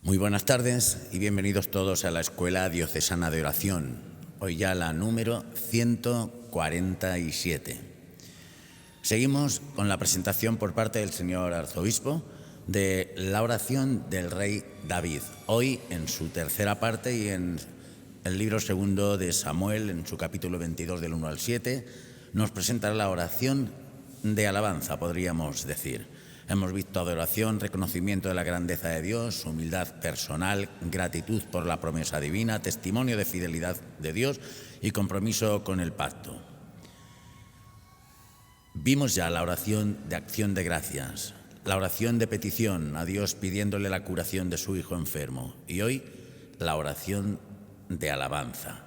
Muy buenas tardes y bienvenidos todos a la Escuela Diocesana de Oración, hoy ya la número 147. Seguimos con la presentación por parte del señor arzobispo de la oración del rey David, hoy en su tercera parte y en el libro segundo de Samuel, en su capítulo 22 del 1 al 7, nos presentará la oración de alabanza, podríamos decir. Hemos visto adoración, reconocimiento de la grandeza de Dios, humildad personal, gratitud por la promesa divina, testimonio de fidelidad de Dios y compromiso con el pacto. Vimos ya la oración de acción de gracias, la oración de petición a Dios pidiéndole la curación de su hijo enfermo y hoy la oración de alabanza.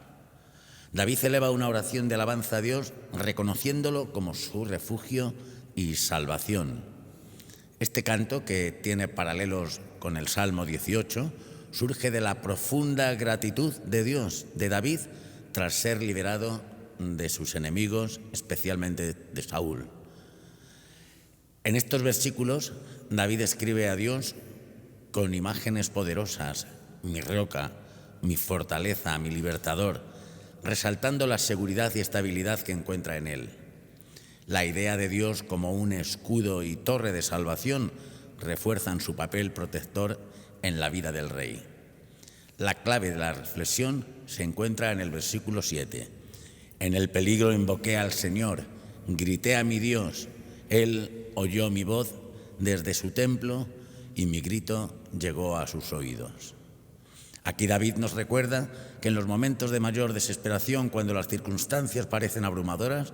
David eleva una oración de alabanza a Dios reconociéndolo como su refugio y salvación. Este canto, que tiene paralelos con el Salmo 18, surge de la profunda gratitud de Dios, de David, tras ser liberado de sus enemigos, especialmente de Saúl. En estos versículos, David escribe a Dios con imágenes poderosas: mi roca, mi fortaleza, mi libertador, resaltando la seguridad y estabilidad que encuentra en él. La idea de Dios como un escudo y torre de salvación refuerzan su papel protector en la vida del rey. La clave de la reflexión se encuentra en el versículo 7. En el peligro invoqué al Señor, grité a mi Dios, Él oyó mi voz desde su templo y mi grito llegó a sus oídos. Aquí David nos recuerda que en los momentos de mayor desesperación, cuando las circunstancias parecen abrumadoras,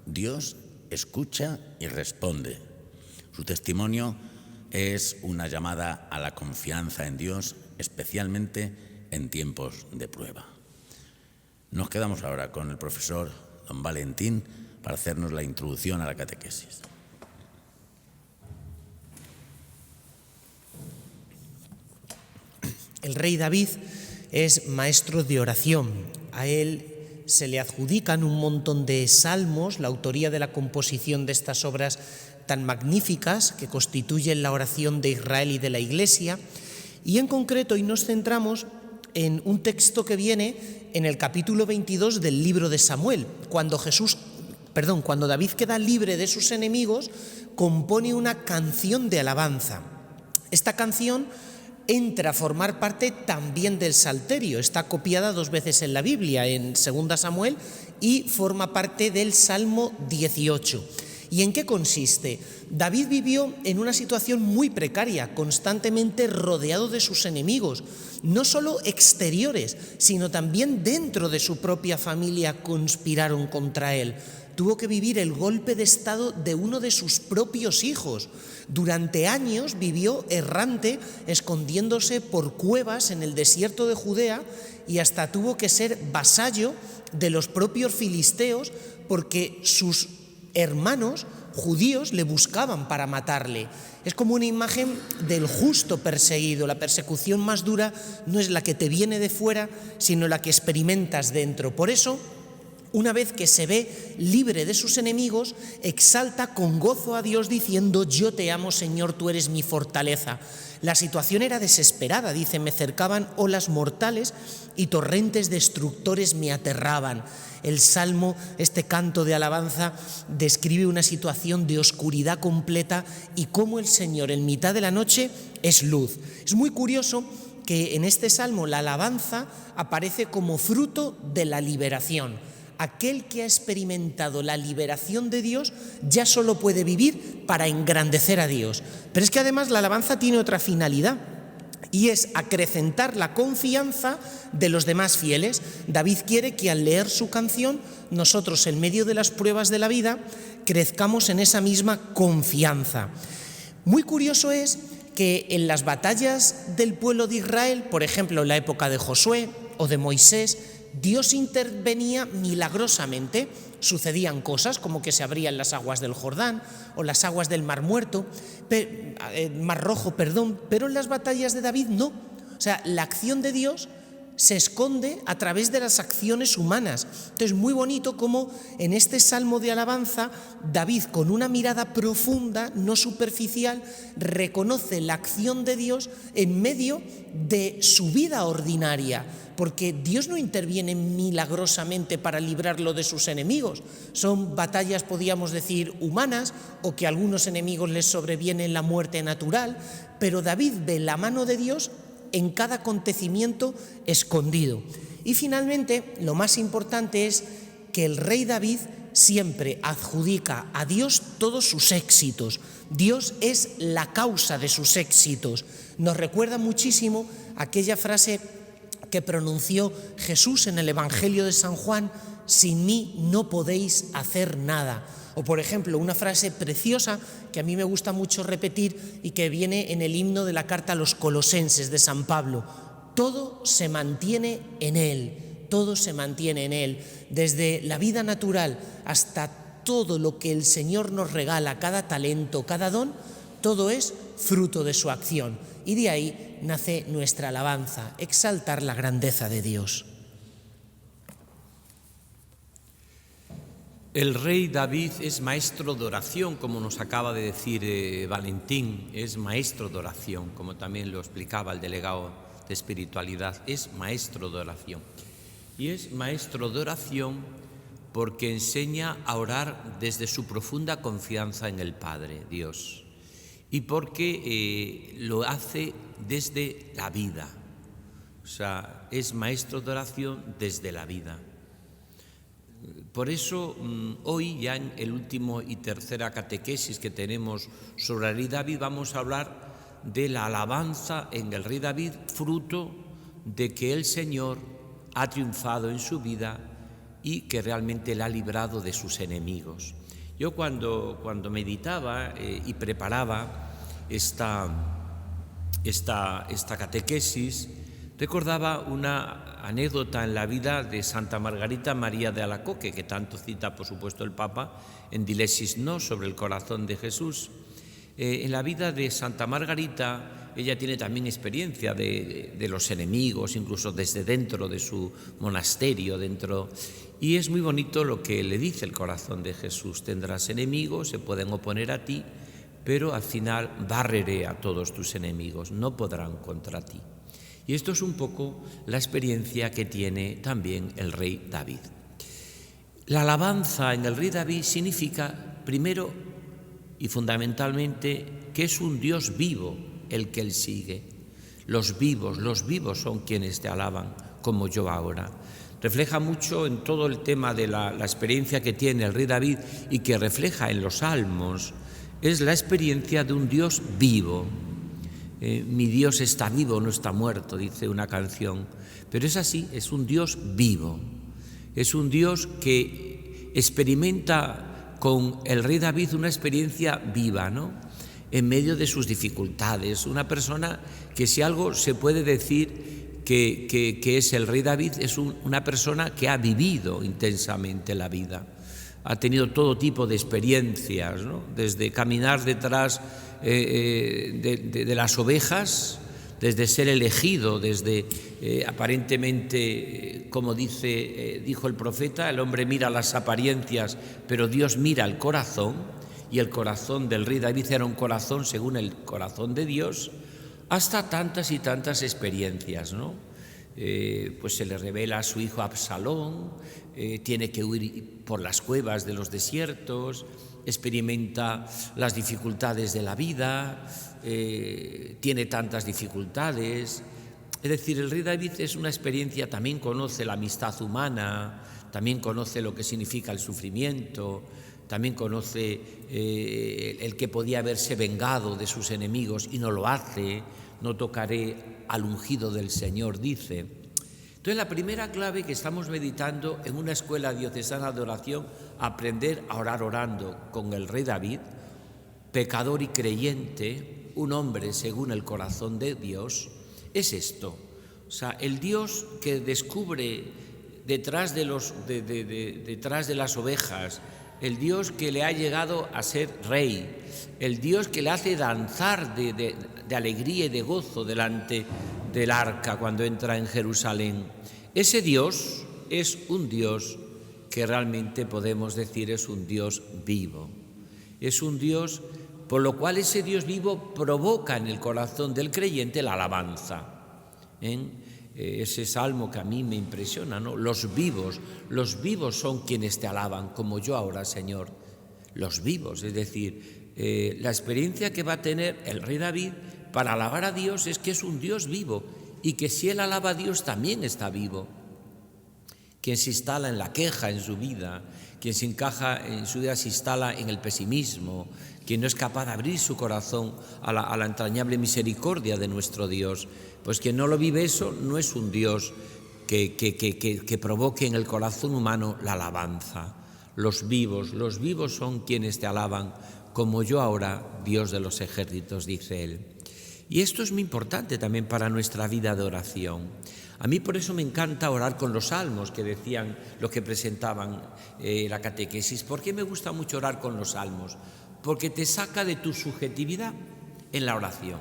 Dios escucha y responde. Su testimonio es una llamada a la confianza en Dios, especialmente en tiempos de prueba. Nos quedamos ahora con el profesor don Valentín para hacernos la introducción a la catequesis. El rey David es maestro de oración. A él se le adjudican un montón de salmos, la autoría de la composición de estas obras tan magníficas que constituyen la oración de Israel y de la Iglesia. Y en concreto hoy nos centramos en un texto que viene en el capítulo 22 del libro de Samuel, cuando David queda libre de sus enemigos, compone una canción de alabanza. Esta canción entra a formar parte también del Salterio, está copiada 2 veces en la Biblia, en 2 Samuel, y forma parte del Salmo 18. ¿Y en qué consiste? David vivió en una situación muy precaria, constantemente rodeado de sus enemigos, no solo exteriores, sino también dentro de su propia familia conspiraron contra él. Tuvo que vivir el golpe de estado de uno de sus propios hijos. Durante años vivió errante, escondiéndose por cuevas en el desierto de Judea y hasta tuvo que ser vasallo de los propios filisteos porque sus hermanos judíos le buscaban para matarle. Es como una imagen del justo perseguido. La persecución más dura no es la que te viene de fuera, sino la que experimentas dentro. Por eso, una vez que se ve libre de sus enemigos, exalta con gozo a Dios diciendo: yo te amo, Señor, tú eres mi fortaleza. La situación era desesperada, dice: me cercaban olas mortales y torrentes destructores me aterraban. El salmo, este canto de alabanza, describe una situación de oscuridad completa y cómo el Señor en mitad de la noche es luz. Es muy curioso que en este salmo la alabanza aparece como fruto de la liberación. Aquel que ha experimentado la liberación de Dios ya solo puede vivir para engrandecer a Dios. Pero es que además la alabanza tiene otra finalidad y es acrecentar la confianza de los demás fieles. David quiere que al leer su canción nosotros, en medio de las pruebas de la vida, crezcamos en esa misma confianza. Muy curioso es que en las batallas del pueblo de Israel, por ejemplo en la época de Josué o de Moisés, Dios intervenía milagrosamente. Sucedían cosas como que se abrían las aguas del Jordán o las aguas del Mar Rojo, pero en las batallas de David no. O sea, la acción de Dios se esconde a través de las acciones humanas. Entonces, muy bonito cómo en este salmo de alabanza, David, con una mirada profunda, no superficial, reconoce la acción de Dios en medio de su vida ordinaria, porque Dios no interviene milagrosamente para librarlo de sus enemigos. Son batallas, podríamos decir, humanas, o que a algunos enemigos les sobreviene la muerte natural, pero David ve la mano de Dios en cada acontecimiento escondido. Y finalmente, lo más importante es que el rey David siempre adjudica a Dios todos sus éxitos. Dios es la causa de sus éxitos. Nos recuerda muchísimo aquella frase que pronunció Jesús en el Evangelio de San Juan: sin mí no podéis hacer nada. O, por ejemplo, una frase preciosa que a mí me gusta mucho repetir y que viene en el himno de la carta a los Colosenses de San Pablo: todo se mantiene en Él, todo se mantiene en Él. Desde la vida natural hasta todo lo que el Señor nos regala, cada talento, cada don, todo es fruto de su acción. Y de ahí nace nuestra alabanza, exaltar la grandeza de Dios. El rey David es maestro de oración, como nos acaba de decir Valentín, es maestro de oración, como también lo explicaba el delegado de espiritualidad, es maestro de oración. Y es maestro de oración porque enseña a orar desde su profunda confianza en el Padre, Dios, y porque lo hace desde la vida, o sea, es maestro de oración desde la vida. Por eso, hoy, ya en el último y tercera catequesis que tenemos sobre el rey David, vamos a hablar de la alabanza en el rey David, fruto de que el Señor ha triunfado en su vida y que realmente le ha librado de sus enemigos. Yo cuando meditaba y preparaba esta catequesis, recordaba una anécdota en la vida de Santa Margarita María de Alacoque, que tanto cita, por supuesto, el Papa en Dilesis Nos, sobre el corazón de Jesús. En la vida de Santa Margarita, ella tiene también experiencia de los enemigos, incluso desde dentro de su monasterio, y es muy bonito lo que le dice el corazón de Jesús: tendrás enemigos, se pueden oponer a ti, pero al final barreré a todos tus enemigos, no podrán contra ti. Y esto es un poco la experiencia que tiene también el rey David. La alabanza en el rey David significa, primero y fundamentalmente, que es un Dios vivo el que él sigue. Los vivos son quienes te alaban, como yo ahora. Refleja mucho en todo el tema de la experiencia que tiene el rey David y que refleja en los salmos. Es la experiencia de un Dios vivo. Mi Dios está vivo, no está muerto, dice una canción. Pero es así, es un Dios vivo. Es un Dios que experimenta con el rey David una experiencia viva, ¿no? En medio de sus dificultades. Una persona que, si algo se puede decir que es el rey David, es una persona que ha vivido intensamente la vida. Ha tenido todo tipo de experiencias, ¿no? Desde caminar detrás de las ovejas, desde ser elegido, desde aparentemente, como dijo el profeta, el hombre mira las apariencias, pero Dios mira el corazón, y el corazón del rey David era un corazón según el corazón de Dios, hasta tantas y tantas experiencias, ¿no? Pues se le revela a su hijo Absalón, tiene que huir por las cuevas de los desiertos, experimenta las dificultades de la vida, tiene tantas dificultades. Es decir, el rey David es una experiencia, también conoce la amistad humana, también conoce lo que significa el sufrimiento, también conoce el que podía haberse vengado de sus enemigos y no lo hace. No tocaré al ungido del Señor, dice. Entonces, la primera clave que estamos meditando en una escuela diocesana de oración, aprender a orar orando con el rey David, pecador y creyente, un hombre según el corazón de Dios, es esto. O sea, el Dios que descubre detrás de las ovejas, el Dios que le ha llegado a ser rey, el Dios que le hace danzar de alegría y de gozo delante del arca cuando entra en Jerusalén. Ese Dios es un Dios que realmente podemos decir es un Dios vivo. Es un Dios por lo cual ese Dios vivo provoca en el corazón del creyente la alabanza. Ese salmo que a mí me impresiona, ¿no? Los vivos son quienes te alaban, como yo ahora, Señor. Los vivos, es decir, la experiencia que va a tener el rey David para alabar a Dios es que es un Dios vivo y que si él alaba a Dios también está vivo. Quien se instala en la queja en su vida, quien se encaja en su vida se instala en el pesimismo, quien no es capaz de abrir su corazón a la entrañable misericordia de nuestro Dios, pues quien no lo vive eso no es un Dios que provoque en el corazón humano la alabanza. Los vivos son quienes te alaban, como yo ahora, Dios de los ejércitos, dice él. Y esto es muy importante también para nuestra vida de oración. A mí por eso me encanta orar con los salmos que decían los que presentaban la catequesis. ¿Por qué me gusta mucho orar con los salmos? Porque te saca de tu subjetividad en la oración.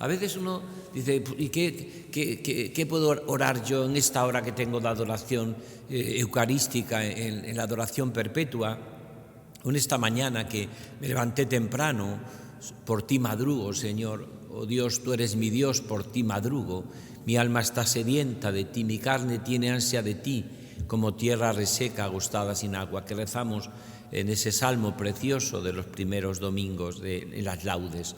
A veces uno dice, ¿y qué puedo orar yo en esta hora que tengo de adoración eucarística, en la adoración perpetua? En esta mañana que me levanté temprano, por ti madrugo, Señor. Oh Dios, tú eres mi Dios, por ti madrugo. Mi alma está sedienta de ti, mi carne tiene ansia de ti, como tierra reseca, agostada sin agua, que rezamos en ese salmo precioso de los primeros domingos en las laudes.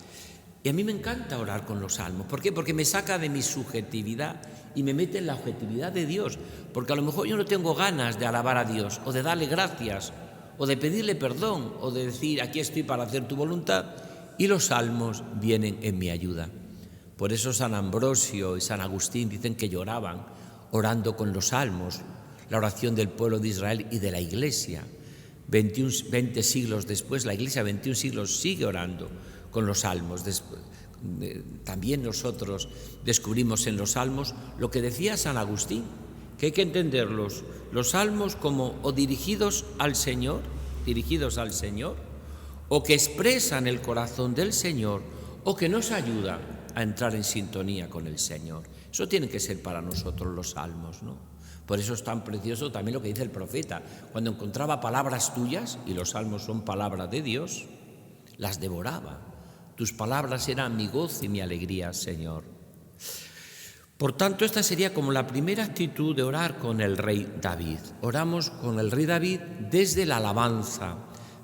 Y a mí me encanta orar con los salmos. ¿Por qué? Porque me saca de mi subjetividad y me mete en la objetividad de Dios. Porque a lo mejor yo no tengo ganas de alabar a Dios, o de darle gracias, o de pedirle perdón, o de decir, aquí estoy para hacer tu voluntad, y los salmos vienen en mi ayuda. Por eso San Ambrosio y San Agustín dicen que lloraban orando con los salmos, la oración del pueblo de Israel y de la Iglesia. 20 siglos después, la Iglesia 21 siglos sigue orando con los salmos. También nosotros descubrimos en los salmos lo que decía San Agustín, que hay que entenderlos, los salmos como o dirigidos al Señor, o que expresan el corazón del Señor, o que nos ayudan a entrar en sintonía con el Señor. Eso tiene que ser para nosotros los salmos, ¿no? Por eso es tan precioso también lo que dice el profeta. Cuando encontraba palabras tuyas, y los salmos son palabras de Dios, las devoraba. Tus palabras eran mi gozo y mi alegría, Señor. Por tanto, esta sería como la primera actitud de orar con el rey David. Oramos con el rey David desde la alabanza,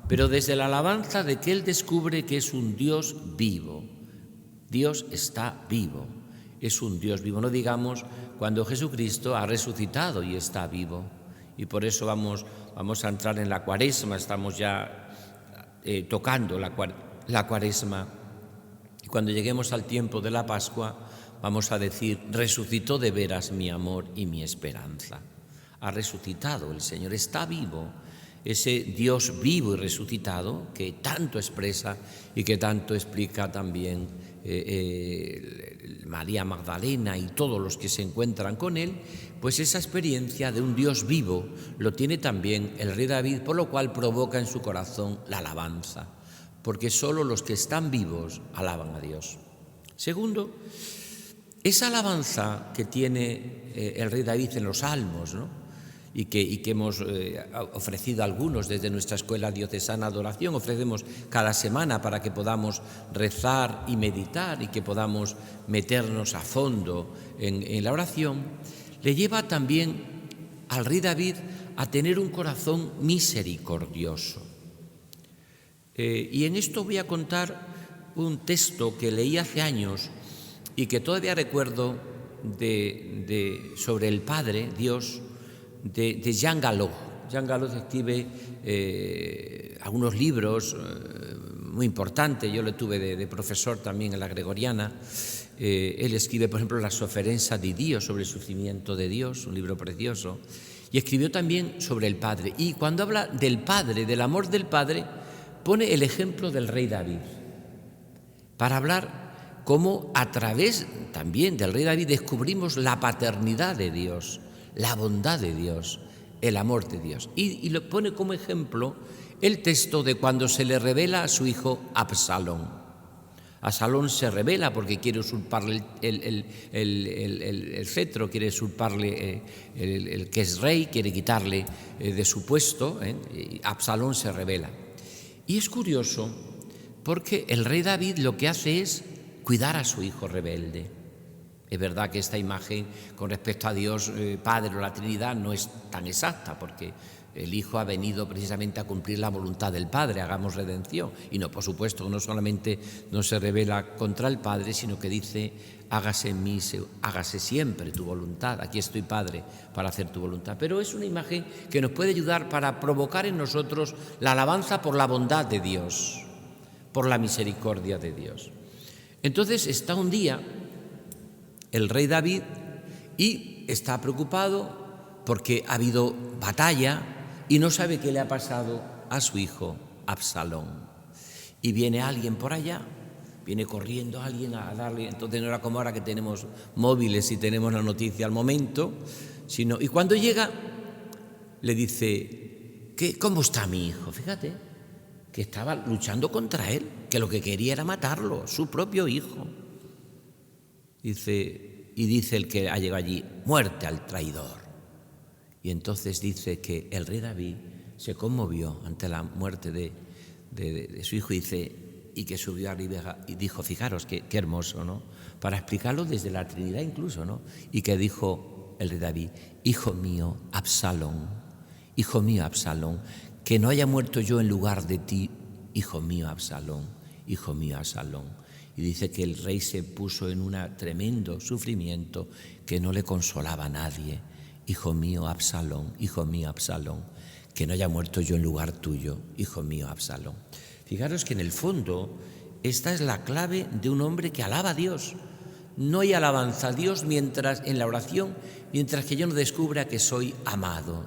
pero desde la alabanza de que él descubre que es un Dios vivo. Dios está vivo, es un Dios vivo. No digamos cuando Jesucristo ha resucitado y está vivo. Y por eso vamos a entrar en la Cuaresma, estamos ya tocando la Cuaresma. Y cuando lleguemos al tiempo de la Pascua, vamos a decir, resucitó de veras mi amor y mi esperanza. Ha resucitado el Señor, está vivo. Ese Dios vivo y resucitado que tanto expresa y que tanto explica también María Magdalena y todos los que se encuentran con él, pues esa experiencia de un Dios vivo lo tiene también el rey David, por lo cual provoca en su corazón la alabanza, porque solo los que están vivos alaban a Dios. Segundo, esa alabanza que tiene el rey David en los salmos, ¿no? y que hemos ofrecido algunos desde nuestra Escuela Diocesana de Oración, ofrecemos cada semana para que podamos rezar y meditar y que podamos meternos a fondo en la oración, le lleva también al rey David a tener un corazón misericordioso. Y en esto voy a contar un texto que leí hace años y que todavía recuerdo sobre el Padre, Dios, de Jean Galot. Jean Galot escribe algunos libros muy importantes. Yo le tuve de profesor también en la Gregoriana. Él escribe, por ejemplo, La Sofferenza di Dio, sobre el sufrimiento de Dios, un libro precioso. Y escribió también sobre el Padre. Y cuando habla del Padre, del amor del Padre, pone el ejemplo del rey David, para hablar cómo a través también del rey David descubrimos la paternidad de Dios, la bondad de Dios, el amor de Dios. Y lo pone como ejemplo el texto de cuando se le revela a su hijo Absalón. Absalón se rebela porque quiere usurparle el cetro, quiere usurparle el que es rey, quiere quitarle de su puesto, y Absalón se rebela. Y es curioso porque el rey David lo que hace es cuidar a su hijo rebelde. Es verdad que esta imagen con respecto a Dios Padre o la Trinidad no es tan exacta, porque el Hijo ha venido precisamente a cumplir la voluntad del Padre, hagamos redención. Y no, por supuesto, no solamente no se rebela contra el Padre, sino que dice, hágase en mí, hágase siempre tu voluntad. Aquí estoy, Padre, para hacer tu voluntad. Pero es una imagen que nos puede ayudar para provocar en nosotros la alabanza por la bondad de Dios, por la misericordia de Dios. Entonces está un día el rey David y está preocupado porque ha habido batalla y no sabe qué le ha pasado a su hijo Absalón. Y viene alguien por allá, viene corriendo alguien a darle, entonces no era como ahora que tenemos móviles y tenemos la noticia al momento, y cuando llega le dice, ¿cómo está mi hijo? Fíjate, que estaba luchando contra él, que lo que quería era matarlo, su propio hijo. Dice el que ha llegado allí, muerte al traidor. Y entonces dice que el rey David se conmovió ante la muerte de su hijo y que subió arriba y dijo, fijaros qué hermoso, ¿no? Para explicarlo desde la Trinidad incluso, ¿no? Y que dijo el rey David, hijo mío, Absalón, que no haya muerto yo en lugar de ti, hijo mío, Absalón. Y dice que el rey se puso en un tremendo sufrimiento que no le consolaba a nadie. Hijo mío, Absalón, que no haya muerto yo en lugar tuyo, hijo mío, Absalón. Fijaros que en el fondo esta es la clave de un hombre que alaba a Dios. No hay alabanza a Dios en la oración, mientras que yo no descubra que soy amado.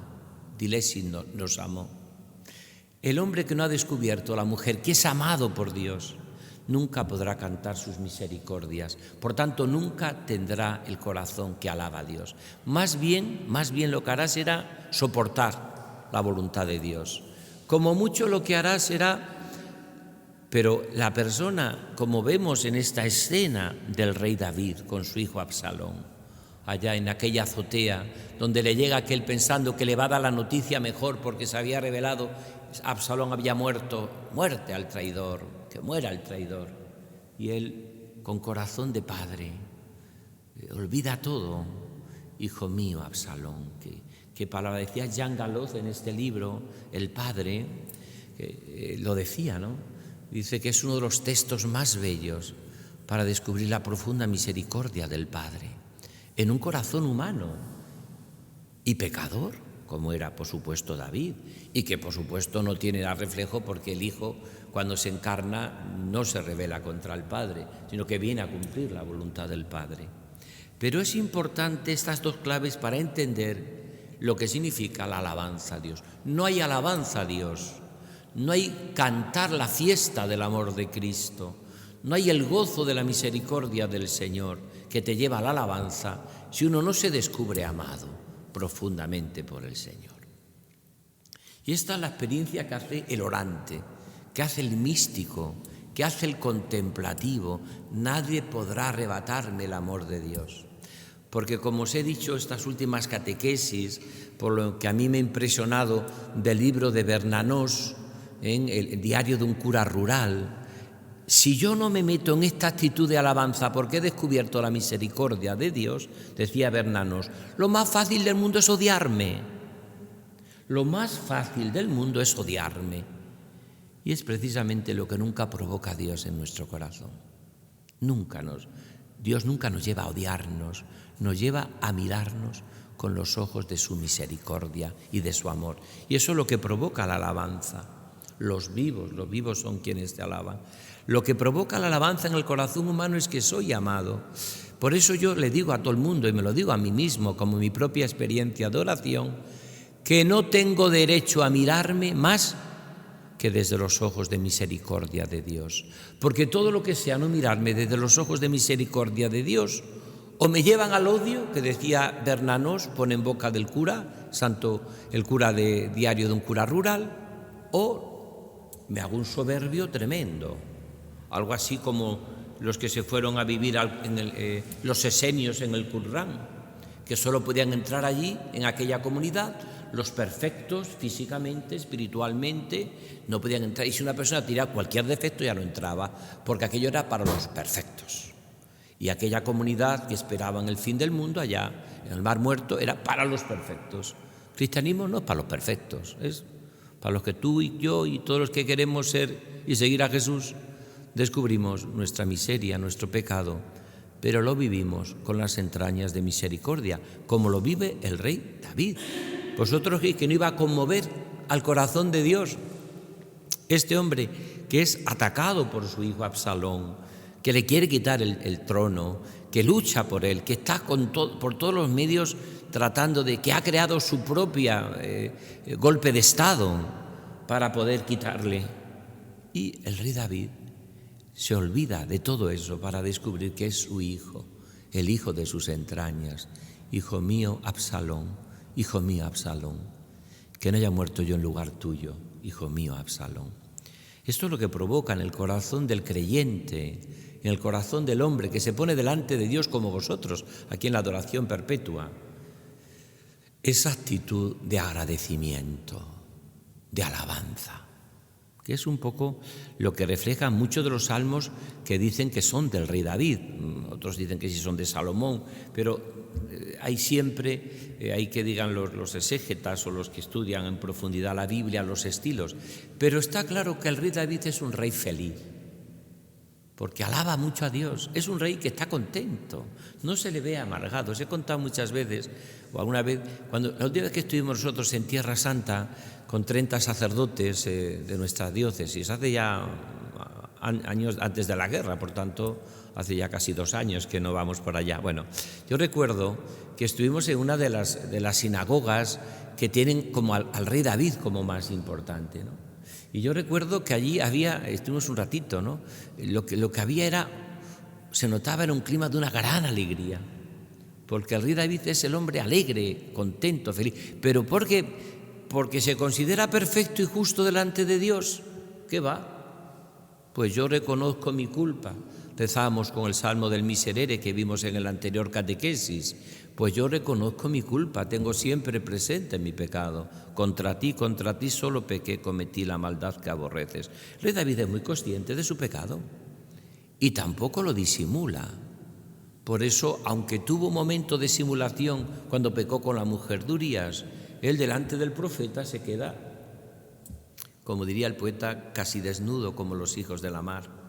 Dile si nos amó. El hombre que no ha descubierto, la mujer que es amado por Dios, nunca podrá cantar sus misericordias, por tanto nunca tendrá el corazón que alaba a Dios. Más bien lo que hará será soportar la voluntad de Dios. Como mucho lo que hará será, pero la persona, como vemos en esta escena del rey David con su hijo Absalón, allá en aquella azotea donde le llega aquel pensando que le va a dar la noticia mejor porque se había revelado, Absalón había muerto, muerte al traidor, que muera el traidor. Y él, con corazón de padre, olvida todo. Hijo mío, Absalón, que palabra decía Jean Galot en este libro, el padre, lo decía, ¿no? Dice que es uno de los textos más bellos para descubrir la profunda misericordia del Padre en un corazón humano y pecador, como era, por supuesto, David, y que, por supuesto, no tiene reflejo porque el Hijo, cuando se encarna, no se rebela contra el Padre, sino que viene a cumplir la voluntad del Padre. Pero es importante estas dos claves para entender lo que significa la alabanza a Dios. No hay alabanza a Dios, no hay cantar la fiesta del amor de Cristo, no hay el gozo de la misericordia del Señor que te lleva a la alabanza si uno no se descubre amado profundamente por el Señor. Y esta es la experiencia que hace el orante, que hace el místico, que hace el contemplativo. Nadie podrá arrebatarme el amor de Dios. Porque, como os he dicho, estas últimas catequesis, por lo que a mí me ha impresionado del libro de Bernanos, en el diario de un cura rural, si yo no me meto en esta actitud de alabanza porque he descubierto la misericordia de Dios, decía Bernanos, lo más fácil del mundo es odiarme. Lo más fácil del mundo es odiarme. Y es precisamente lo que nunca provoca Dios en nuestro corazón. Dios nunca nos lleva a odiarnos, nos lleva a mirarnos con los ojos de su misericordia y de su amor. Y eso es lo que provoca la alabanza. Los vivos son quienes te alaban. Lo que provoca la alabanza en el corazón humano es que soy amado. Por eso yo le digo a todo el mundo, y me lo digo a mí mismo como mi propia experiencia de oración, que no tengo derecho a mirarme más que desde los ojos de misericordia de Dios. Porque todo lo que sea no mirarme desde los ojos de misericordia de Dios, o me llevan al odio, que decía Bernanos, pone en boca del cura, el cura de diario de un cura rural, o me hago un soberbio tremendo. Algo así como los que se fueron a vivir los esenios en el Qumrán, que solo podían entrar allí, en aquella comunidad, los perfectos físicamente, espiritualmente, no podían entrar. Y si una persona tiraba cualquier defecto ya no entraba, porque aquello era para los perfectos. Y aquella comunidad que esperaban el fin del mundo allá, en el Mar Muerto, era para los perfectos. El cristianismo no es para los perfectos, es para los que tú y yo y todos los que queremos ser y seguir a Jesús, descubrimos nuestra miseria, nuestro pecado, pero lo vivimos con las entrañas de misericordia, como lo vive el rey David. Vosotros que no iba a conmover al corazón de Dios, este hombre que es atacado por su hijo Absalón, que le quiere quitar el trono, que lucha por él, que está por todos los medios tratando que ha creado su propia golpe de Estado para poder quitarle. Y el rey David se olvida de todo eso para descubrir que es su hijo, el hijo de sus entrañas. Hijo mío, Absalón, que no haya muerto yo en lugar tuyo, hijo mío, Absalón. Esto es lo que provoca en el corazón del creyente, en el corazón del hombre que se pone delante de Dios como vosotros, aquí en la adoración perpetua, esa actitud de agradecimiento, de alabanza, que es un poco lo que reflejan muchos de los salmos que dicen que son del rey David. Otros dicen que sí son de Salomón, pero hay siempre, hay que digan los exégetas o los que estudian en profundidad la Biblia, los estilos. Pero está claro que el rey David es un rey feliz, porque alaba mucho a Dios. Es un rey que está contento, no se le ve amargado. Os he contado muchas veces, o alguna vez, la última vez que estuvimos nosotros en Tierra Santa con 30 sacerdotes de nuestra diócesis, hace ya años antes de la guerra, por tanto, hace ya casi 2 años que no vamos por allá. Bueno, yo recuerdo que estuvimos en una de las sinagogas que tienen como al rey David como más importante, ¿no? Y yo recuerdo que allí estuvimos un ratito, ¿no? Lo que había se notaba era un clima de una gran alegría, porque el rey David es el hombre alegre, contento, feliz, pero porque se considera perfecto y justo delante de Dios. ¿Qué va? Pues yo reconozco mi culpa. Rezábamos con el Salmo del Miserere que vimos en el anterior catequesis. Pues yo reconozco mi culpa, tengo siempre presente mi pecado. Contra ti solo pequé, cometí la maldad que aborreces. El rey David es muy consciente de su pecado y tampoco lo disimula. Por eso, aunque tuvo un momento de simulación cuando pecó con la mujer de Urías, él delante del profeta se queda, como diría el poeta, casi desnudo como los hijos de la mar.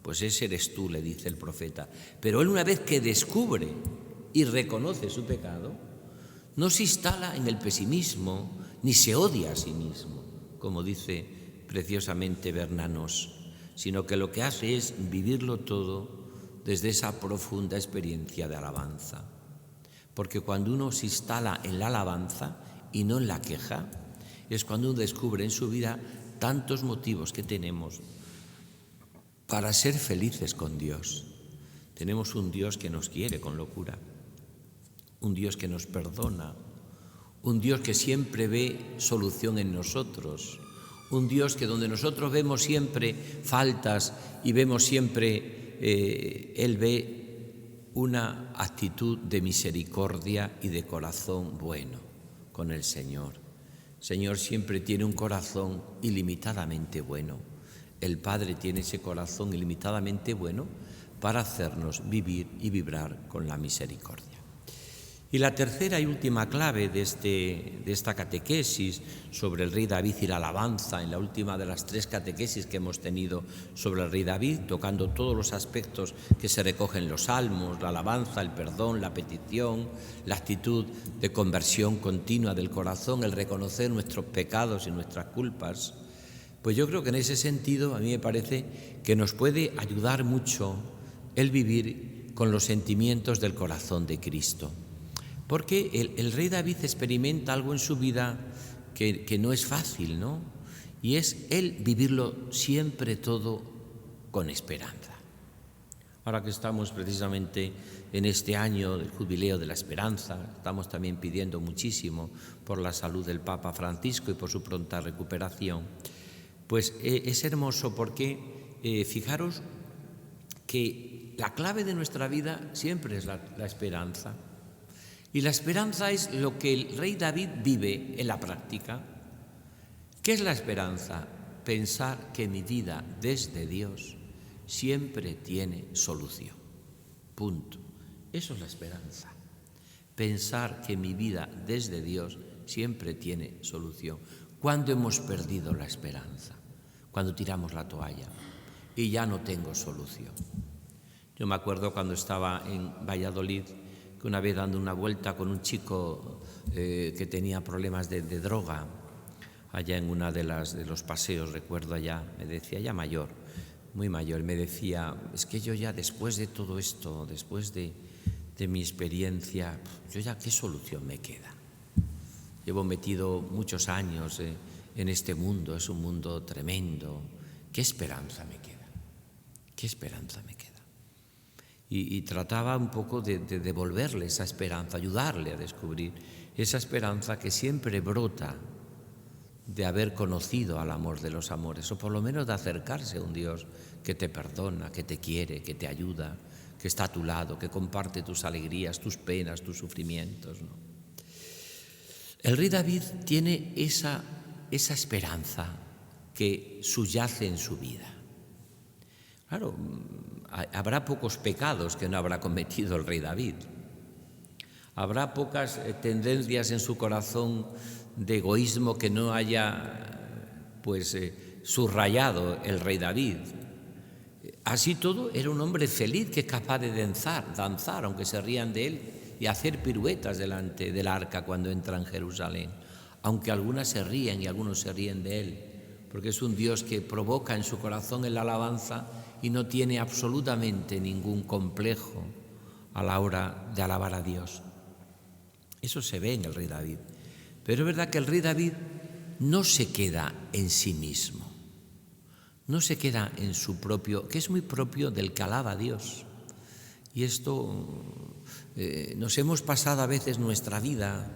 Pues ese eres tú, le dice el profeta. Pero él, una vez que descubre y reconoce su pecado, no se instala en el pesimismo ni se odia a sí mismo, como dice preciosamente Bernanos, sino que lo que hace es vivirlo todo desde esa profunda experiencia de alabanza. Porque cuando uno se instala en la alabanza y no en la queja, es cuando uno descubre en su vida tantos motivos que tenemos para ser felices con Dios. Tenemos un Dios que nos quiere con locura, un Dios que nos perdona, un Dios que siempre ve solución en nosotros, un Dios que donde nosotros vemos siempre faltas y vemos siempre, Él ve una actitud de misericordia y de corazón bueno con el Señor. El Señor siempre tiene un corazón ilimitadamente bueno. El Padre tiene ese corazón ilimitadamente bueno para hacernos vivir y vibrar con la misericordia. Y la tercera y última clave de esta catequesis sobre el rey David y la alabanza, en la última de las 3 catequesis que hemos tenido sobre el rey David, tocando todos los aspectos que se recogen en los salmos, la alabanza, el perdón, la petición, la actitud de conversión continua del corazón, el reconocer nuestros pecados y nuestras culpas. Pues yo creo que en ese sentido a mí me parece que nos puede ayudar mucho el vivir con los sentimientos del corazón de Cristo. Porque el rey David experimenta algo en su vida que no es fácil, ¿no? Y es él vivirlo siempre todo con esperanza. Ahora que estamos precisamente en este año del jubileo de la esperanza, estamos también pidiendo muchísimo por la salud del Papa Francisco y por su pronta recuperación. Pues es hermoso porque, fijaros, que la clave de nuestra vida siempre es la esperanza. Y la esperanza es lo que el rey David vive en la práctica. ¿Qué es la esperanza? Pensar que mi vida desde Dios siempre tiene solución. Punto. Eso es la esperanza. Pensar que mi vida desde Dios siempre tiene solución. ¿Cuándo hemos perdido la esperanza? Cuando tiramos la toalla y ya no tengo solución. Yo me acuerdo cuando estaba en Valladolid, que una vez dando una vuelta con un chico que tenía problemas de droga, allá en una de los paseos, recuerdo allá, me decía, ya mayor, muy mayor, me decía, es que yo ya después de todo esto, después de mi experiencia, yo ya, ¿qué solución me queda? Llevo metido muchos años en este mundo, es un mundo tremendo, ¿qué esperanza me queda? ¿Qué esperanza me queda? Y trataba un poco de devolverle esa esperanza, ayudarle a descubrir esa esperanza que siempre brota de haber conocido al amor de los amores, o por lo menos de acercarse a un Dios que te perdona, que te quiere, que te ayuda, que está a tu lado, que comparte tus alegrías, tus penas, tus sufrimientos, ¿no? El rey David tiene esa esperanza que subyace en su vida. Claro, habrá pocos pecados que no habrá cometido el rey David. Habrá pocas tendencias en su corazón de egoísmo que no haya subrayado el rey David. Así todo, era un hombre feliz que es capaz de danzar, aunque se rían de él, y hacer piruetas delante del arca cuando entra en Jerusalén, aunque algunas se ríen y algunos se ríen de él, porque es un Dios que provoca en su corazón la alabanza y no tiene absolutamente ningún complejo a la hora de alabar a Dios. Eso se ve en el rey David. Pero es verdad que el rey David no se queda en sí mismo, no se queda en su propio, que es muy propio del que alaba a Dios. Y esto nos hemos pasado a veces nuestra vida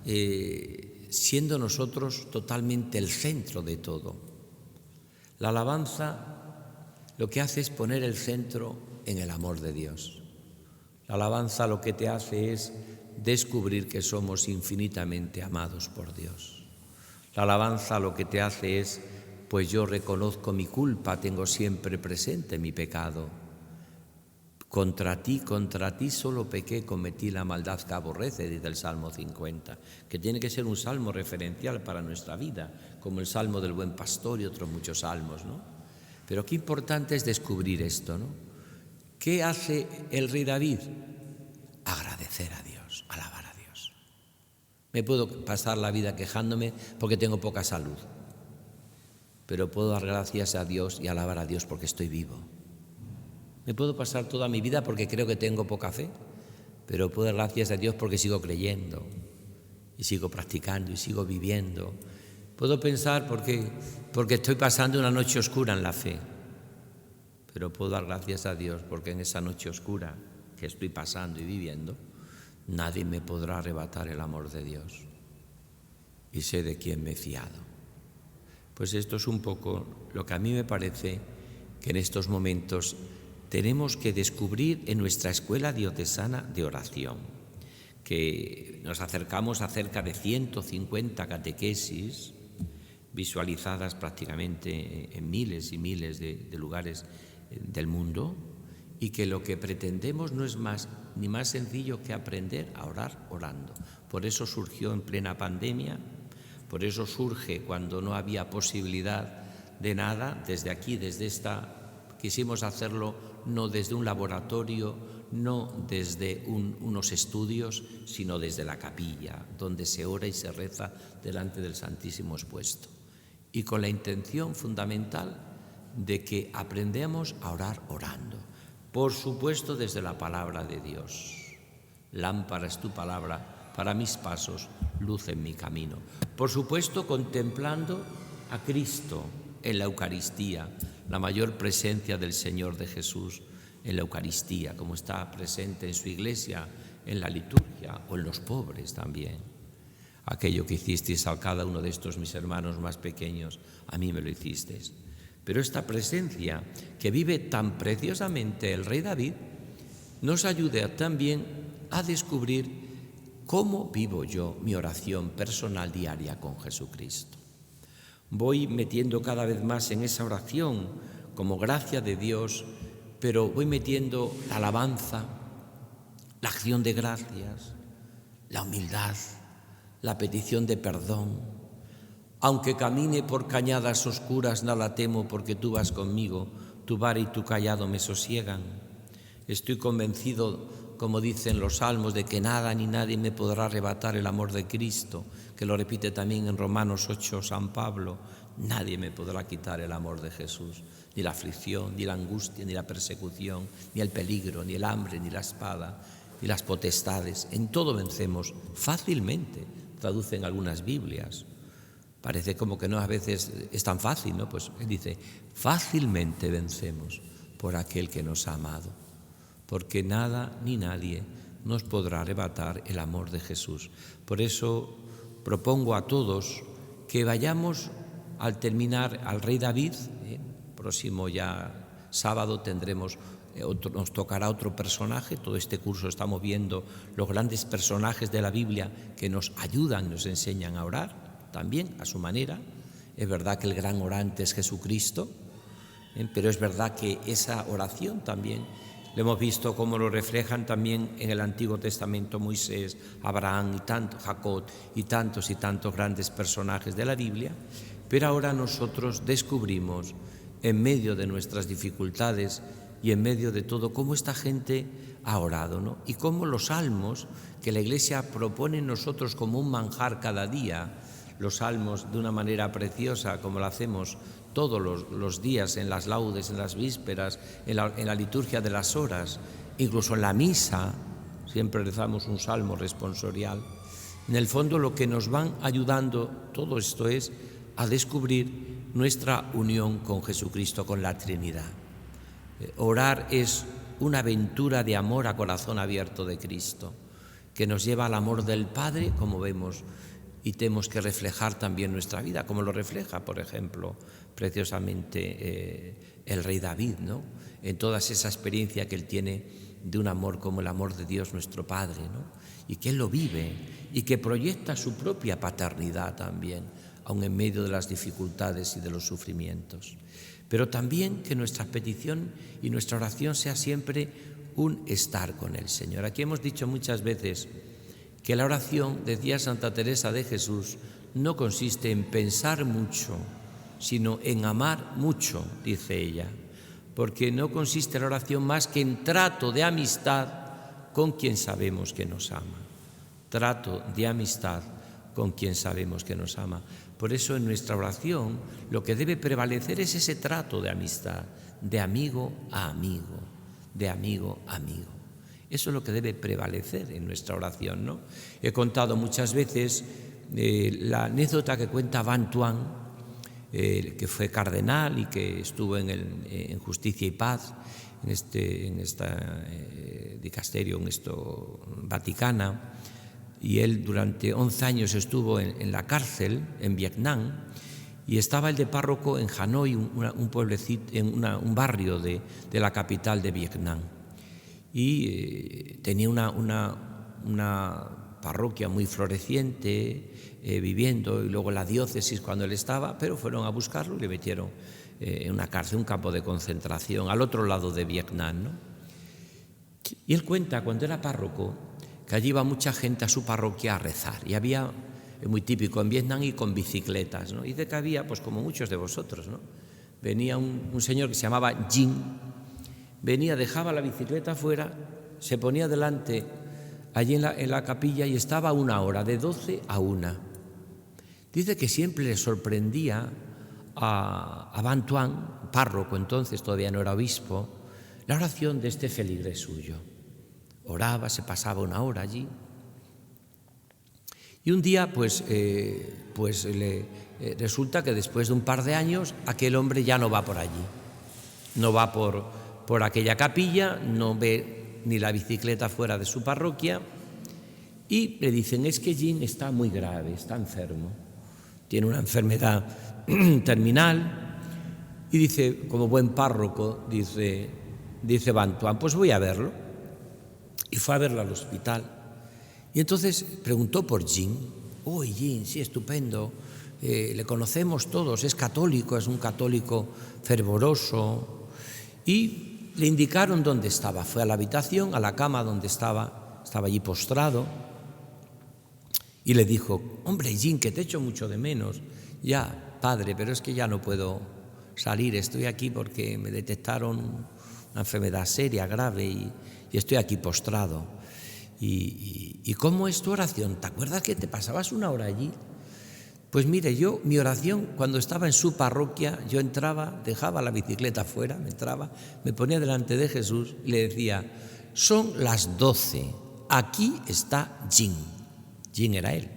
siendo nosotros totalmente el centro de todo. La alabanza lo que hace es poner el centro en el amor de Dios. La alabanza lo que te hace es descubrir que somos infinitamente amados por Dios. La alabanza lo que te hace es, pues yo reconozco mi culpa, tengo siempre presente mi pecado. Contra ti solo pequé, cometí la maldad que aborrece, dice el Salmo 50, que tiene que ser un salmo referencial para nuestra vida, como el Salmo del Buen Pastor y otros muchos salmos, ¿no? Pero qué importante es descubrir esto, ¿no? ¿Qué hace el rey David? Agradecer a Dios, alabar a Dios. Me puedo pasar la vida quejándome porque tengo poca salud, pero puedo dar gracias a Dios y alabar a Dios porque estoy vivo. Me puedo pasar toda mi vida porque creo que tengo poca fe, pero puedo dar gracias a Dios porque sigo creyendo y sigo practicando y sigo viviendo. Puedo pensar porque estoy pasando una noche oscura en la fe, pero puedo dar gracias a Dios porque en esa noche oscura que estoy pasando y viviendo, nadie me podrá arrebatar el amor de Dios y sé de quién me he fiado. Pues esto es un poco lo que a mí me parece que en estos momentos tenemos que descubrir en nuestra escuela diocesana de oración, que nos acercamos a cerca de 150 catequesis visualizadas prácticamente en miles y miles de lugares del mundo, y que lo que pretendemos no es más ni más sencillo que aprender a orar orando. Por eso surgió en plena pandemia, por eso surge cuando no había posibilidad de nada, desde aquí, desde quisimos hacerlo no desde un laboratorio, no desde unos estudios, sino desde la capilla, donde se ora y se reza delante del Santísimo expuesto. Y con la intención fundamental de que aprendamos a orar orando. Por supuesto, desde la palabra de Dios. Lámpara es tu palabra para mis pasos, luz en mi camino. Por supuesto, contemplando a Cristo en la Eucaristía, la mayor presencia del Señor de Jesús en la Eucaristía, como está presente en su iglesia, en la liturgia o en los pobres también. Aquello que hicisteis a cada uno de estos mis hermanos más pequeños, a mí me lo hicisteis. Pero esta presencia que vive tan preciosamente el rey David nos ayude también a descubrir cómo vivo yo mi oración personal diaria con Jesucristo. Voy metiendo cada vez más en esa oración como gracia de Dios, pero voy metiendo la alabanza, la acción de gracias, la humildad, la petición de perdón. Aunque camine por cañadas oscuras, nada temo porque tú vas conmigo, tu vara y tu cayado me sosiegan. Estoy convencido, como dicen los salmos, de que nada ni nadie me podrá arrebatar el amor de Cristo, que lo repite también en Romanos 8 San Pablo. Nadie me podrá quitar el amor de Jesús, ni la aflicción, ni la angustia, ni la persecución, ni el peligro, ni el hambre, ni la espada, ni las potestades. En todo vencemos fácilmente, traducen algunas Biblias. Parece como que no a veces es tan fácil, ¿no? Pues él dice, fácilmente vencemos por aquel que nos ha amado, porque nada ni nadie nos podrá arrebatar el amor de Jesús. Por eso propongo a todos que vayamos al terminar al rey David, próximo ya sábado tendremos nos tocará otro personaje. Todo este curso estamos viendo los grandes personajes de la Biblia que nos ayudan, nos enseñan a orar, también a su manera. Es verdad que el gran orante es Jesucristo, pero es verdad que esa oración también lo hemos visto cómo lo reflejan también en el Antiguo Testamento Moisés, Abraham Jacob y tantos grandes personajes de la Biblia. Pero ahora nosotros descubrimos, en medio de nuestras dificultades y en medio de todo, cómo esta gente ha orado, ¿no? Y cómo los salmos que la Iglesia propone en nosotros como un manjar cada día, los salmos de una manera preciosa, como lo hacemos todos los días en las laudes, en las vísperas, en la liturgia de las horas, incluso en la misa, siempre rezamos un salmo responsorial. En el fondo lo que nos van ayudando todo esto es a descubrir nuestra unión con Jesucristo, con la Trinidad. Orar es una aventura de amor a corazón abierto de Cristo, que nos lleva al amor del Padre, como vemos, y tenemos que reflejar también nuestra vida, como lo refleja, por ejemplo, preciosamente el rey David, ¿no? En toda esa experiencia que él tiene de un amor como el amor de Dios nuestro Padre, ¿no? Y que él lo vive y que proyecta su propia paternidad también, aun en medio de las dificultades y de los sufrimientos. Pero también que nuestra petición y nuestra oración sea siempre un estar con el Señor. Aquí hemos dicho muchas veces que la oración, decía Santa Teresa de Jesús, no consiste en pensar mucho, sino en amar mucho, dice ella, porque no consiste la oración más que en trato de amistad con quien sabemos que nos ama. Trato de amistad con quien sabemos que nos ama. Por eso en nuestra oración lo que debe prevalecer es ese trato de amistad, de amigo a amigo, de amigo a amigo. Eso es lo que debe prevalecer en nuestra oración, ¿no? He contado muchas veces la anécdota que cuenta Bantuan, que fue cardenal y que estuvo en Justicia y Paz, en esta dicasterio, en esto Vaticana, y él durante 11 años estuvo en la cárcel en Vietnam y estaba el de párroco en Hanoi, un pueblecito, un barrio de la capital de Vietnam. Y tenía una parroquia muy floreciente, viviendo, y luego la diócesis cuando él estaba, pero fueron a buscarlo y le metieron en una cárcel, un campo de concentración, al otro lado de Vietnam, ¿no? Y él cuenta, cuando era párroco, que allí iba mucha gente a su parroquia a rezar, y había, es muy típico en Vietnam, y con bicicletas, ¿no? Y de que había, pues como muchos de vosotros, ¿no? Venía un señor que se llamaba Jin, venía, dejaba la bicicleta fuera, se ponía delante allí en la capilla y estaba 1 hora, de 12 a 1. Dice que siempre le sorprendía a Ban Tuan, párroco entonces, todavía no era obispo, la oración de este feligrés suyo. Oraba, se pasaba 1 hora allí. Y un día, resulta que después de un par de años, aquel hombre ya no va por allí. No va por aquella capilla, no ve ni la bicicleta fuera de su parroquia, y le dicen, es que Jin está muy grave, está enfermo, tiene una enfermedad terminal, Y dice, como buen párroco, dice Bantuan, pues voy a verlo. Y fue a verlo al hospital. Y entonces preguntó por Jean. ¡Uy, Jean, sí, estupendo! Le conocemos todos, es católico, es un católico fervoroso. Y le indicaron dónde estaba. Fue a la habitación, a la cama donde estaba allí postrado. Y le dijo, hombre, Jean, que te echo mucho de menos. Ya, padre, pero es que ya no puedo salir, estoy aquí porque me detectaron una enfermedad seria, grave, y estoy aquí postrado. ¿Y cómo es tu oración? ¿Te acuerdas que te pasabas una hora allí? Pues mire, mi oración, cuando estaba en su parroquia, yo entraba, dejaba la bicicleta fuera, me ponía delante de Jesús y le decía, son las 12, aquí está Jean. Jean era él.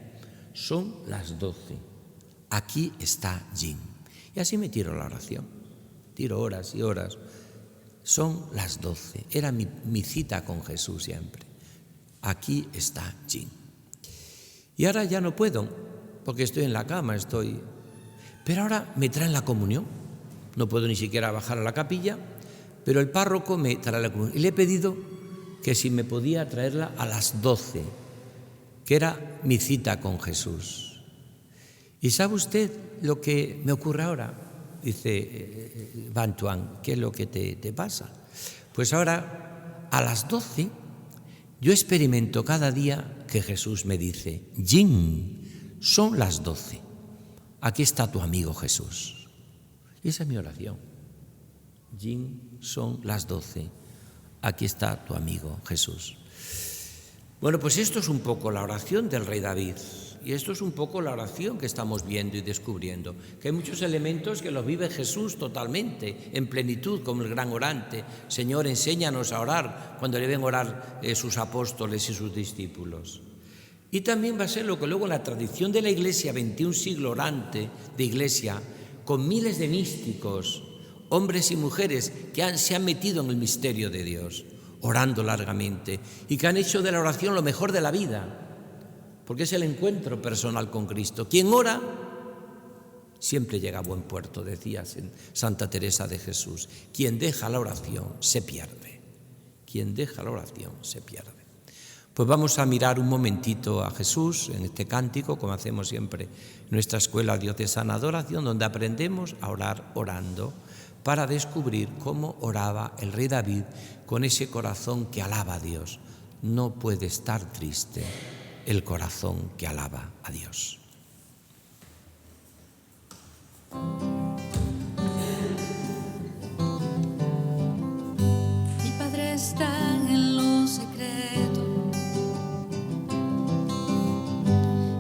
Son las 12, aquí está Jean. Y así me tiro la oración, tiro horas y horas. Son las 12, era mi cita con Jesús siempre. Aquí está Jean. Y ahora ya no puedo, porque estoy en la cama, Pero ahora me traen la comunión. No puedo ni siquiera bajar a la capilla, pero el párroco me trae la comunión. Y le he pedido que si me podía traerla a las 12, que era mi cita con Jesús. ¿Y sabe usted lo que me ocurre ahora? Dice Bantuan, ¿qué es lo que te pasa? Pues ahora, a las 12, yo experimento cada día que Jesús me dice, Jean, son las 12, aquí está tu amigo Jesús. Y esa es mi oración. Jean, son las 12, aquí está tu amigo Jesús. Bueno, pues esto es un poco la oración del rey David. Y esto es un poco la oración que estamos viendo y descubriendo, que hay muchos elementos que los vive Jesús totalmente, en plenitud, como el gran orante. Señor, enséñanos a orar, cuando le ven orar sus apóstoles y sus discípulos. Y también va a ser lo que luego la tradición de la Iglesia, 21 siglos orante de Iglesia, con miles de místicos, hombres y mujeres que se han metido en el misterio de Dios, orando largamente, y que han hecho de la oración lo mejor de la vida, porque es el encuentro personal con Cristo. Quien ora siempre llega a buen puerto, decía Santa Teresa de Jesús. Quien deja la oración se pierde. Quien deja la oración se pierde. Pues vamos a mirar un momentito a Jesús en este cántico, como hacemos siempre en nuestra escuela diocesana de oración, donde aprendemos a orar orando, para descubrir cómo oraba el rey David con ese corazón que alaba a Dios. No puede estar triste el corazón que alaba a Dios. Mi Padre está en lo secreto.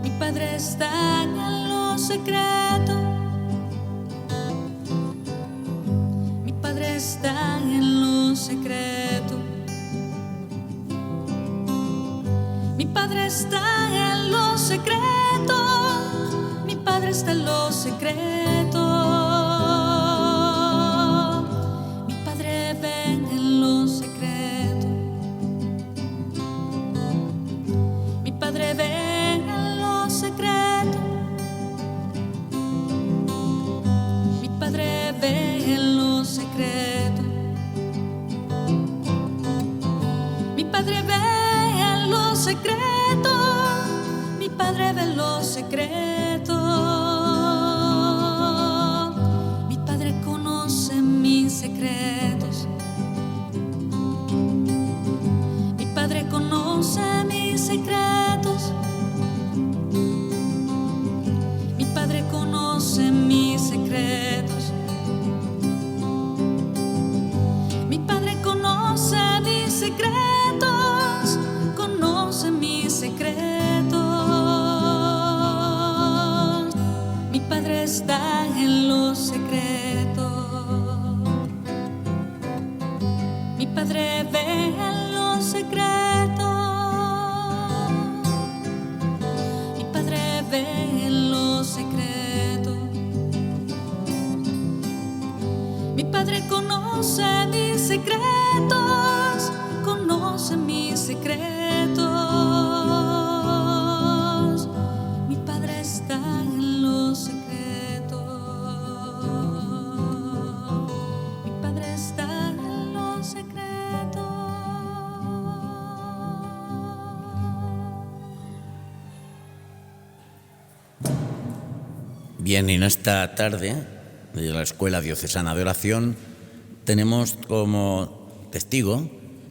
Mi Padre está en lo secreto. Mi Padre está en lo secreto. Mi Padre está en lo secreto, mi Padre está en lo secreto. Mi Padre ve en lo secreto. Mi Padre ve en lo secreto. Mi Padre ve en lo secreto. Mi Padre ve secreto, mi Padre ve lo secreto. Mi Padre conoce mis secretos. Mi Padre conoce mis secretos. Mi Padre conoce mis secretos. Mi Padre conoce mis secretos. Conoce mis secretos. Mi Padre está en lo secreto. Mi Padre ve en lo secreto. Mi Padre ve en lo secreto. Mi Padre conoce mis secretos. Conoce mis secretos. Mi Padre está en lo secreto. Bien, y en esta tarde de la Escuela Diocesana de Oración tenemos como testigo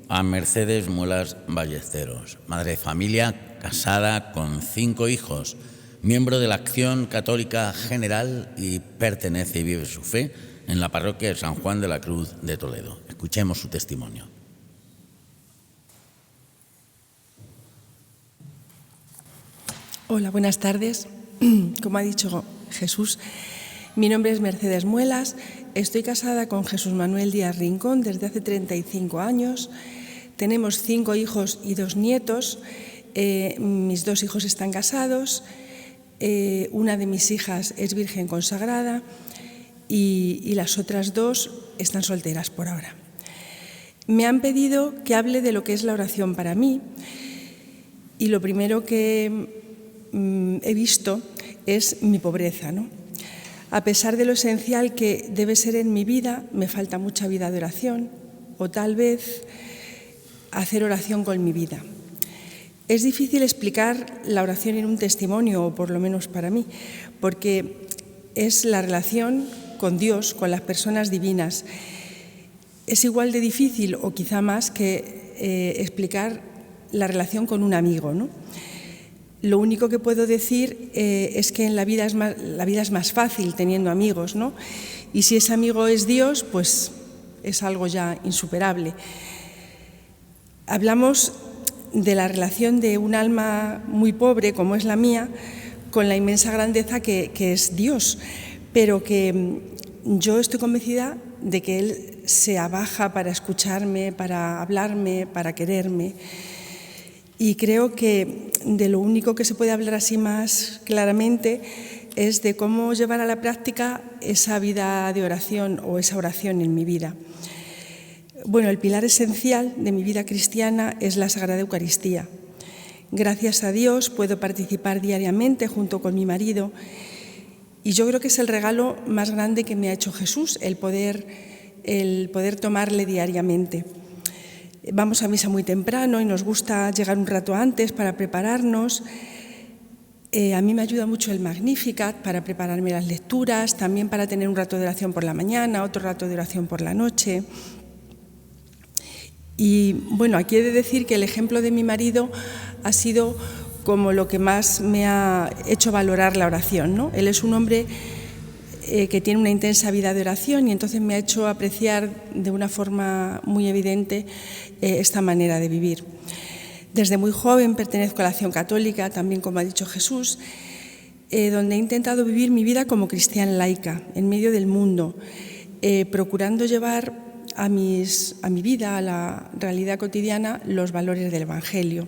a Mercedes Muelas Ballesteros, madre de familia, casada con 5 hijos, miembro de la Acción Católica General y pertenece y vive su fe en la parroquia de San Juan de la Cruz de Toledo. Escuchemos su testimonio. Hola, buenas tardes. Como ha dicho Jesús, mi nombre es Mercedes Muelas. Estoy casada con Jesús Manuel Díaz Rincón desde hace 35 años. Tenemos 5 hijos y 2 nietos. Mis 2 hijos están casados. Una de mis hijas es virgen consagrada y las otras 2 están solteras por ahora. Me han pedido que hable de lo que es la oración para mí y lo primero que he visto es mi pobreza, ¿no? A pesar de lo esencial que debe ser en mi vida, me falta mucha vida de oración o tal vez hacer oración con mi vida. Es difícil explicar la oración en un testimonio, o por lo menos para mí, porque es la relación con Dios, con las personas divinas. Es igual de difícil, o quizá más, que explicar la relación con un amigo, ¿no? Lo único que puedo decir es que en la vida es más fácil teniendo amigos, ¿no? Y si ese amigo es Dios, pues es algo ya insuperable. Hablamos de la relación de un alma muy pobre, como es la mía, con la inmensa grandeza que es Dios, pero que yo estoy convencida de que Él se abaja para escucharme, para hablarme, para quererme. Y creo que de lo único que se puede hablar así más claramente es de cómo llevar a la práctica esa vida de oración o esa oración en mi vida. Bueno, el pilar esencial de mi vida cristiana es la Sagrada Eucaristía. Gracias a Dios puedo participar diariamente junto con mi marido y yo creo que es el regalo más grande que me ha hecho Jesús, el poder tomarle diariamente. Vamos a misa muy temprano y nos gusta llegar un rato antes para prepararnos. A mí me ayuda mucho el Magnificat para prepararme las lecturas, también para tener un rato de oración por la mañana, otro rato de oración por la noche. Y bueno, aquí he de decir que el ejemplo de mi marido ha sido como lo que más me ha hecho valorar la oración, ¿no? Él es un hombre que tiene una intensa vida de oración y entonces me ha hecho apreciar de una forma muy evidente esta manera de vivir. Desde muy joven pertenezco a la Acción Católica, también como ha dicho Jesús, donde he intentado vivir mi vida como cristiana laica, en medio del mundo, procurando llevar a mi vida, a la realidad cotidiana, los valores del Evangelio.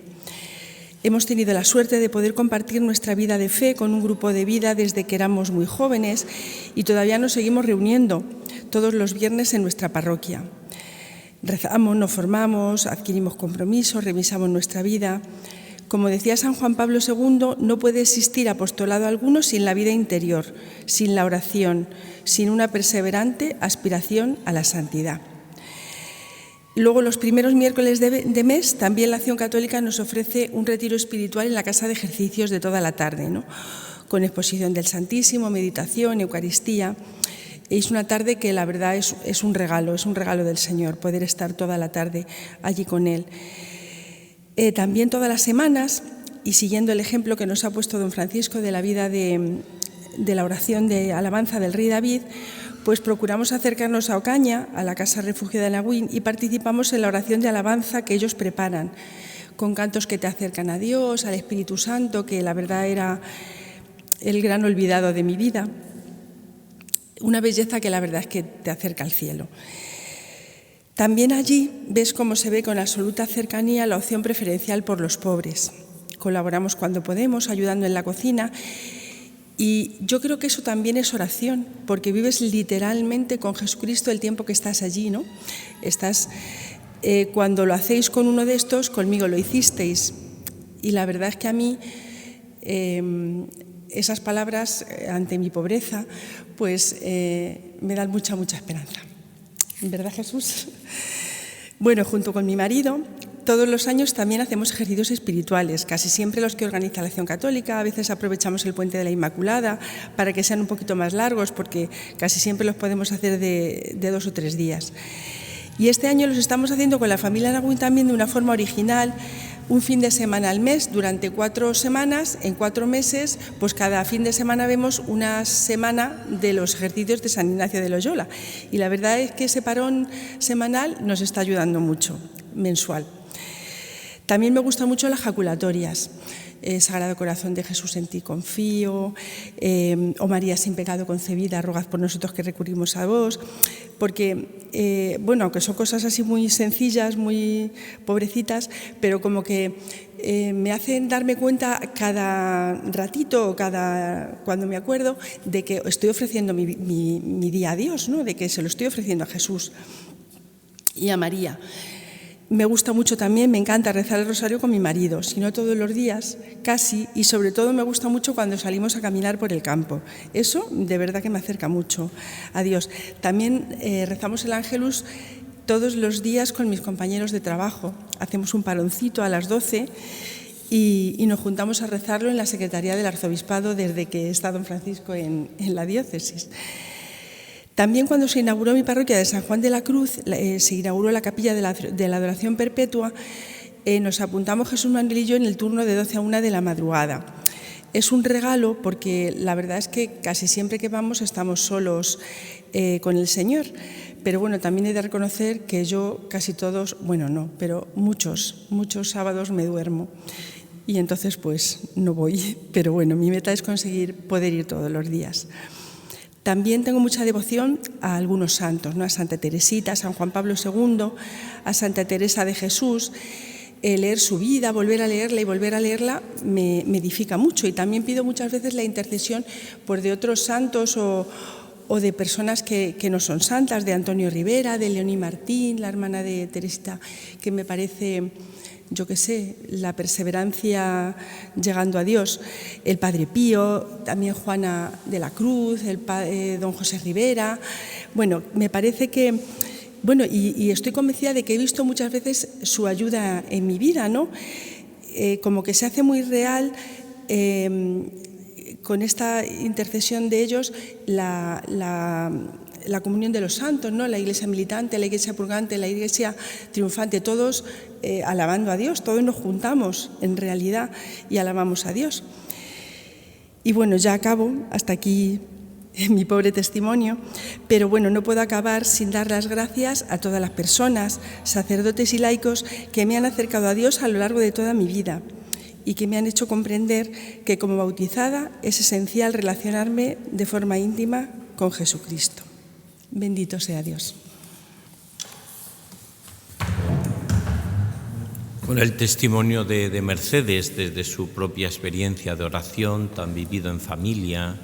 Hemos tenido la suerte de poder compartir nuestra vida de fe con un grupo de vida desde que éramos muy jóvenes y todavía nos seguimos reuniendo todos los viernes en nuestra parroquia. Rezamos, nos formamos, adquirimos compromisos, revisamos nuestra vida. Como decía San Juan Pablo II, no puede existir apostolado alguno sin la vida interior, sin la oración, sin una perseverante aspiración a la santidad. Luego, los primeros miércoles de mes, también la Acción Católica nos ofrece un retiro espiritual en la casa de ejercicios de toda la tarde, ¿no? Con exposición del Santísimo, meditación, Eucaristía. Es una tarde que la verdad es un regalo del Señor, poder estar toda la tarde allí con Él. También todas las semanas, y siguiendo el ejemplo que nos ha puesto don Francisco de la vida de la oración de alabanza del rey David, pues procuramos acercarnos a Ocaña, a la Casa Refugio de Naguín, y participamos en la oración de alabanza que ellos preparan, con cantos que te acercan a Dios, al Espíritu Santo, que la verdad era el gran olvidado de mi vida. Una belleza que la verdad es que te acerca al cielo. También allí ves cómo se ve con absoluta cercanía la opción preferencial por los pobres. Colaboramos cuando podemos, ayudando en la cocina. Y yo creo que eso también es oración, porque vives literalmente con Jesucristo el tiempo que estás allí, ¿no? Cuando lo hacéis con uno de estos, conmigo lo hicisteis. Y la verdad es que a mí esas palabras ante mi pobreza, pues me dan mucha esperanza. ¿Verdad, Jesús? Bueno, junto con mi marido, todos los años también hacemos ejercicios espirituales, casi siempre los que organiza la Acción Católica. A veces aprovechamos el Puente de la Inmaculada para que sean un poquito más largos, porque casi siempre los podemos hacer de 2 o 3 días. Y este año los estamos haciendo con la familia Aragüín también de una forma original, un fin de semana al mes, durante 4 semanas, en 4 meses, pues cada fin de semana vemos una semana de los ejercicios de San Ignacio de Loyola. Y la verdad es que ese parón semanal nos está ayudando mucho, mensual. También me gustan mucho las jaculatorias. Sagrado Corazón de Jesús, en ti confío, o María sin pecado concebida, rogad por nosotros que recurrimos a vos, porque, bueno, aunque son cosas así muy sencillas, muy pobrecitas, pero como que me hacen darme cuenta cada ratito o cuando me acuerdo de que estoy ofreciendo mi día a Dios, ¿no? De que se lo estoy ofreciendo a Jesús y a María. Me gusta mucho también, me encanta rezar el rosario con mi marido, si no todos los días, casi, y sobre todo me gusta mucho cuando salimos a caminar por el campo. Eso de verdad que me acerca mucho a Dios. También rezamos el Ángelus todos los días con mis compañeros de trabajo. Hacemos un paroncito a las 12 y nos juntamos a rezarlo en la Secretaría del Arzobispado desde que está don Francisco en la diócesis. También cuando se inauguró mi parroquia de San Juan de la Cruz, se inauguró la capilla de la Adoración Perpetua, nos apuntamos Jesús Manuel y yo en el turno de 12 a 1 de la madrugada. Es un regalo porque la verdad es que casi siempre que vamos estamos solos con el Señor, pero bueno, también he de reconocer que yo casi todos, bueno no, pero muchos sábados me duermo y entonces pues no voy, pero bueno, mi meta es conseguir poder ir todos los días. También tengo mucha devoción a algunos santos, ¿no? A Santa Teresita, a San Juan Pablo II, a Santa Teresa de Jesús. Leer su vida, volver a leerla y volver a leerla me edifica mucho. Y también pido muchas veces la intercesión pues, de otros santos o de personas que no son santas, de Antonio Rivera, de Leoní Martín, la hermana de Teresita, que me parece, yo qué sé, la perseverancia llegando a Dios. El Padre Pío, también Juana de la Cruz, don José Rivera. Bueno, me parece que, bueno, y estoy convencida de que he visto muchas veces su ayuda en mi vida, ¿no? Como que se hace muy real con esta intercesión de ellos la comunión de los santos, ¿no? La iglesia militante, la iglesia purgante, la iglesia triunfante, todos alabando a Dios, todos nos juntamos en realidad y alabamos a Dios. Y bueno, ya acabo, hasta aquí mi pobre testimonio, pero bueno, no puedo acabar sin dar las gracias a todas las personas, sacerdotes y laicos que me han acercado a Dios a lo largo de toda mi vida y que me han hecho comprender que como bautizada es esencial relacionarme de forma íntima con Jesucristo. Bendito sea Dios. Con el testimonio de Mercedes, desde su propia experiencia de oración, tan vivido en familia,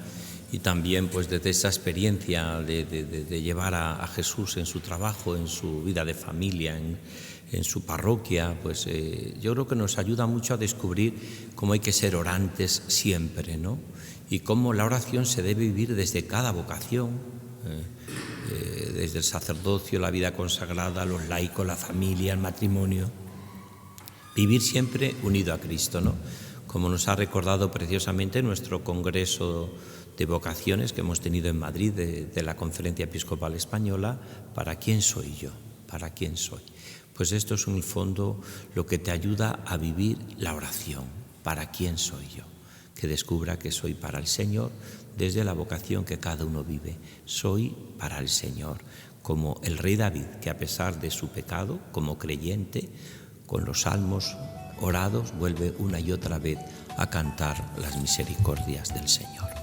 y también pues desde esa experiencia de llevar a Jesús en su trabajo, en su vida de familia, en su parroquia, pues yo creo que nos ayuda mucho a descubrir cómo hay que ser orantes siempre, ¿no? Y cómo la oración se debe vivir desde cada vocación, desde el sacerdocio, la vida consagrada, los laicos, la familia, el matrimonio. Vivir siempre unido a Cristo, ¿no? Como nos ha recordado preciosamente nuestro congreso de vocaciones que hemos tenido en Madrid de la Conferencia Episcopal Española. ¿Para quién soy yo? ¿Para quién soy? Pues esto es en el fondo lo que te ayuda a vivir la oración. ¿Para quién soy yo? Que descubra que soy para el Señor desde la vocación que cada uno vive. Soy para el Señor, como el rey David, que a pesar de su pecado, como creyente, con los salmos orados, vuelve una y otra vez a cantar las misericordias del Señor.